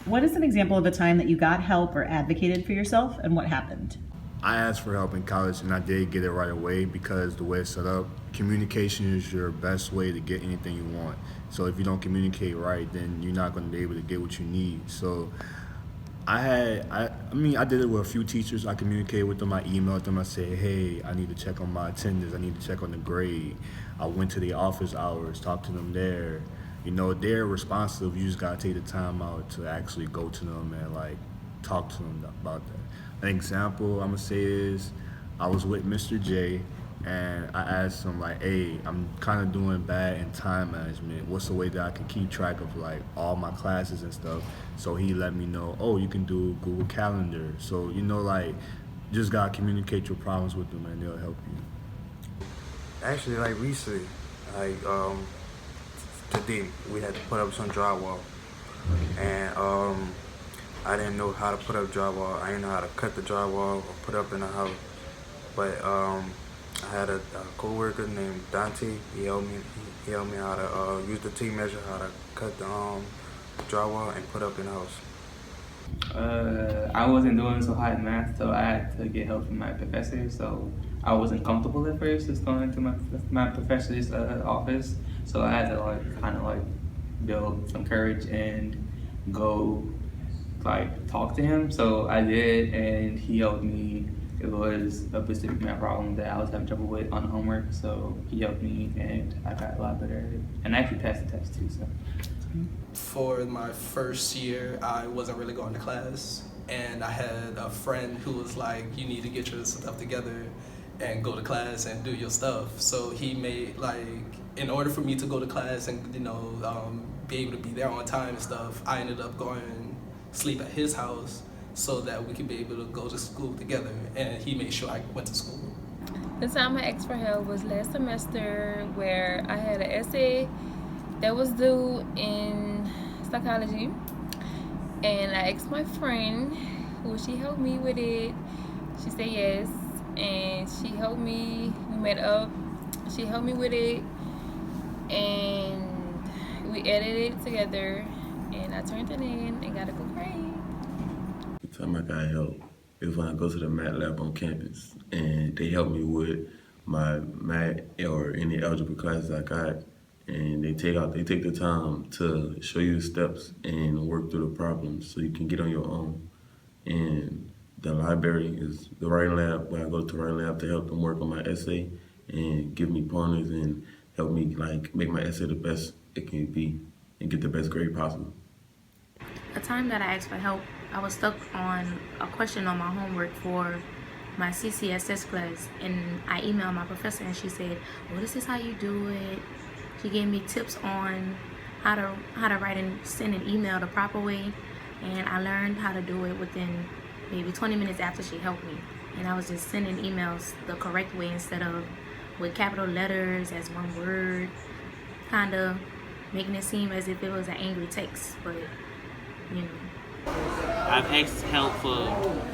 What is an example of a time that you got help or advocated for yourself, and what happened? I asked for help in college and I did get it right away because the way it's set up, communication is your best way to get anything you want. So if you don't communicate right, then you're not going to be able to get what you need. So I did it with a few teachers. I communicated with them. I emailed them. I said, hey, I need to check on my attendance. I need to check on the grade. I went to the office hours, talked to them there. You know, they're responsive. You just gotta take the time out to actually go to them and like talk to them about that. An example I'm gonna say is, I was with Mr. J, and I asked him like, "Hey, I'm kind of doing bad in time management. What's the way that I can keep track of like all my classes and stuff?" So he let me know, "Oh, you can do Google Calendar." So you know, like, just gotta communicate your problems with them, and they'll help you. Actually, like recently, like today we had to put up some drywall, and I didn't know how to put up drywall. I didn't know how to cut the drywall or put up in the house. But I had a coworker named Dante. He helped me. He helped me how to use the tape measure, how to cut the drywall and put up in the house. I wasn't doing so hot in math, so I had to get help from my professor. So I wasn't comfortable at first just going to my professor's office. So I had to kind of build some courage and go talk to him. So I did, and he helped me. It was a specific math problem that I was having trouble with on homework. So he helped me, and I got a lot better at it. And I actually passed the test too. So. For my first year, I wasn't really going to class, and I had a friend who was like, you need to get your stuff together and go to class and do your stuff. So he made, in order for me to go to class and, be able to be there on time and stuff, I ended up going and sleep at his house so that we could be able to go to school together, and he made sure I went to school. The time I asked for help was last semester, where I had an essay that was due in psychology, and I asked my friend, will she help me with it? She said yes, and she helped me. We met up, she helped me with it, and we edited it together, and I turned it in and got a good grade. The time I got help is when I go to the math lab on campus, and they help me with my math or any algebra classes I got. And they take the time to show you the steps and work through the problems so you can get on your own. And the library is the writing lab, where I go to the writing lab to help them work on my essay and give me pointers and help me make my essay the best it can be and get the best grade possible. The time that I asked for help, I was stuck on a question on my homework for my CCSS class, and I emailed my professor, and she said, well, this is how you do it. She gave me tips on how to write and send an email the proper way, and I learned how to do it within maybe 20 minutes after she helped me. And I was just sending emails the correct way instead of with capital letters as one word, kind of making it seem as if it was an angry text, but you know. I've asked help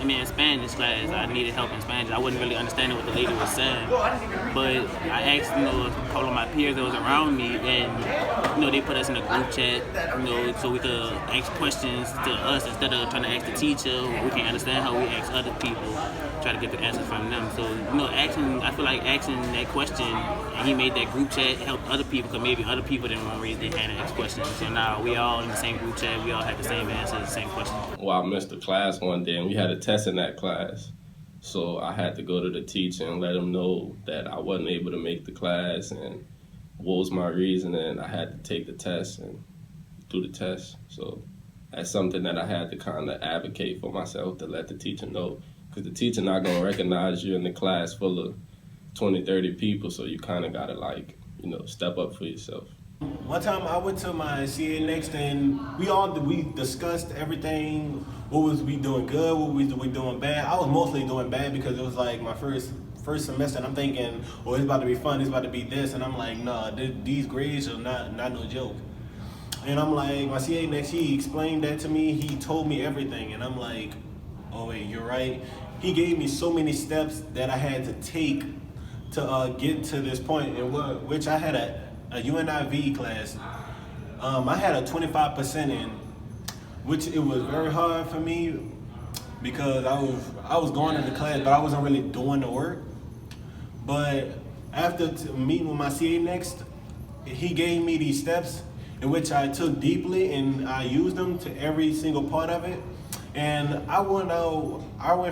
in Spanish class. I needed help in Spanish. I wasn't really understanding what the lady was saying. But I asked, a couple of my peers that was around me, and, they put us in a group chat, so we could ask questions to us instead of trying to ask the teacher. We can't understand how we ask other people, try to get the answers from them. So, I feel like asking that question, and he made that group chat help other people, because maybe other people didn't want to raise their hand and ask questions. So now we all in the same group chat, we all had the same answers, the same questions. Well, I missed a class one day, and we had a test in that class. So I had to go to the teacher and let him know that I wasn't able to make the class and what was my reason, and I had to take the test and do the test. So that's something that I had to kind of advocate for myself, to let the teacher know, because the teacher not going to recognize you in the class full of 20, 30 people, so you kind of got to step up for yourself. One time I went to my CA next, and we discussed everything. What was we doing good? What was we doing bad? I was mostly doing bad because it was like my first semester, and I'm thinking, oh, it's about to be fun. It's about to be this, and I'm like, nah, these grades are not no joke. And I'm like, my CA next, he explained that to me. He told me everything, and I'm like, oh wait, you're right. He gave me so many steps that I had to take to get to this point, in which I had a UNIV class. I had a 25% in, which it was very hard for me because I was going to the class, but I wasn't really doing the work. But after meeting with my CA next, he gave me these steps in which I took deeply and I used them to every single part of it. And I went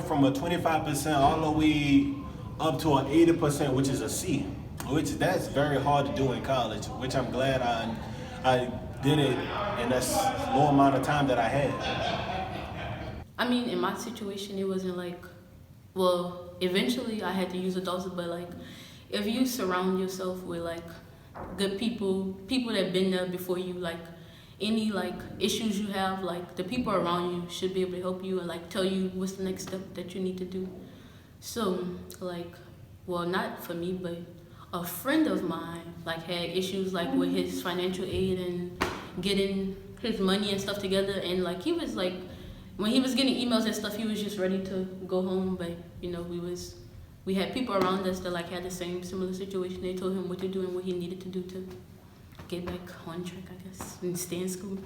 from a 25% all the way up to an 80%, which is a C, which that's very hard to do in college, which I'm glad I did it in that low amount of time that I had. I mean, in my situation, it wasn't like, well, eventually I had to use adults, but like, if you surround yourself with like good people that been there before you, like any like issues you have, like the people around you should be able to help you and like tell you what's the next step that you need to do. So like, well, not for me, but a friend of mine like had issues like with his financial aid and getting his money and stuff together, and like he was like, when he was getting emails and stuff, he was just ready to go home. But you know, we had people around us that like had the same similar situation. They told him what to do and what he needed to do to get back on track, I guess, and stay in school.